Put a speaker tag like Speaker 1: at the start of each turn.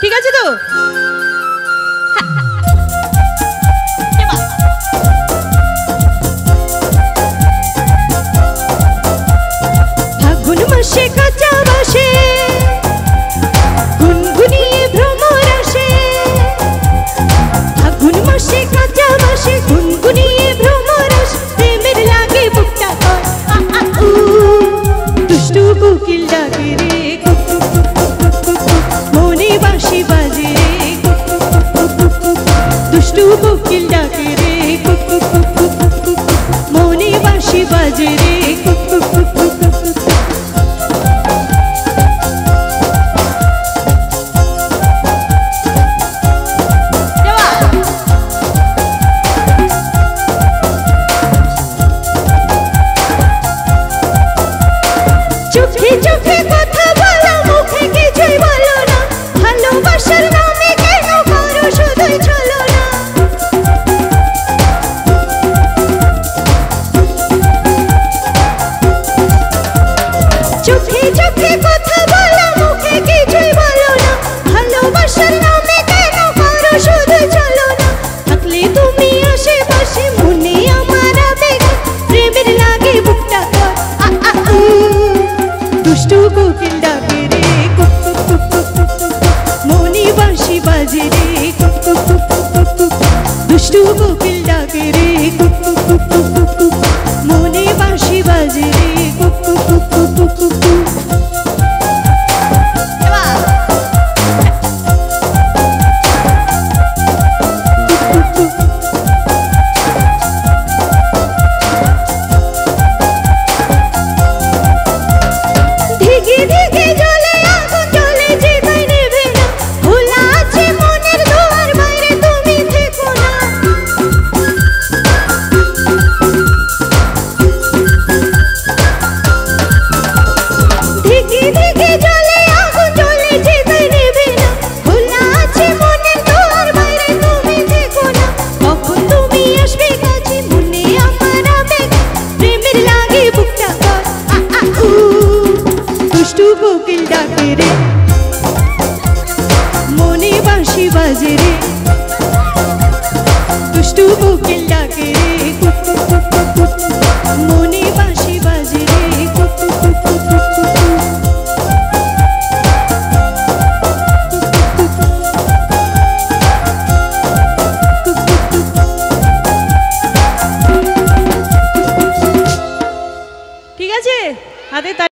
Speaker 1: ঠিক আছে তো? ফাগুন মাসে কাঁচা বাসে গুনগুনিয়ে ভ্রমর আসে, ফাগুন মাসে কাঁচা বাসে গুনগুনিয়ে ভ্রমর আসে, প্রেমের লাগে বুকটা কর আ আ উ, দুষ্টু কোকিল ডাকে রে কুক কুক কুক কুক কুক, মনে বাঁশি বাজে রে কুক কুক কুক কুক কুক, দুষ্টু কোকিল ডাকে রে কুক কুক কুক কুক কুক, মনে বাঁশি বাজে রে কুক কুক কুক কুক কুক। চোখে চোখে কথা বলো, মুখে কিছুই বলো না, ভালোবাসার নামে কেন করো শুধুই ছলনা। চোখে চোখে কথা বলো, মুখে কিছুই বলো না, ভালোবাসার নামে কেন করো শুধুই ছলনা। থাকলে তুমি আশেপাশে মনে আমার আবেগ, প্রেমের লাগে বুকটা কর আ আ উ, দুষ্টু কোকিল ডাকে রে কুক কুক কুক কুক কুক কুক, মনে বাঁশি বাজে রে কুক কুক কুক কুক কুক, দুষ্টু কোকিল ডাকে রে কুক কুক কুক কুক কুক, মনে বাঁশি বাজে রে কুক কুক কুক কুক কুক কুক। ধিকে ধিকে জ্বলে আগুন জ্বলে যে তাই নেভে না, খোলা আছে মনের দুয়ার, বাইরে তুমি থেকো না। ধিকে ধিকে জ্বলে আগুন জ্বলে যে তাই নেভে না, খোলা আছে মনের দুয়ার, বাইরে তুমি থেকো না। কখন তুমি আসবে কাছে মনে আমার আবেগ, প্রেমের লাগে বুকটা কর আ আ উ, দুষ্টু কোকিল ডাকে রে মনে বাঁশি বাজে রে, দুষ্টু কোকিল ডাকে রে কুক কুক কুক কুক কুক, মনে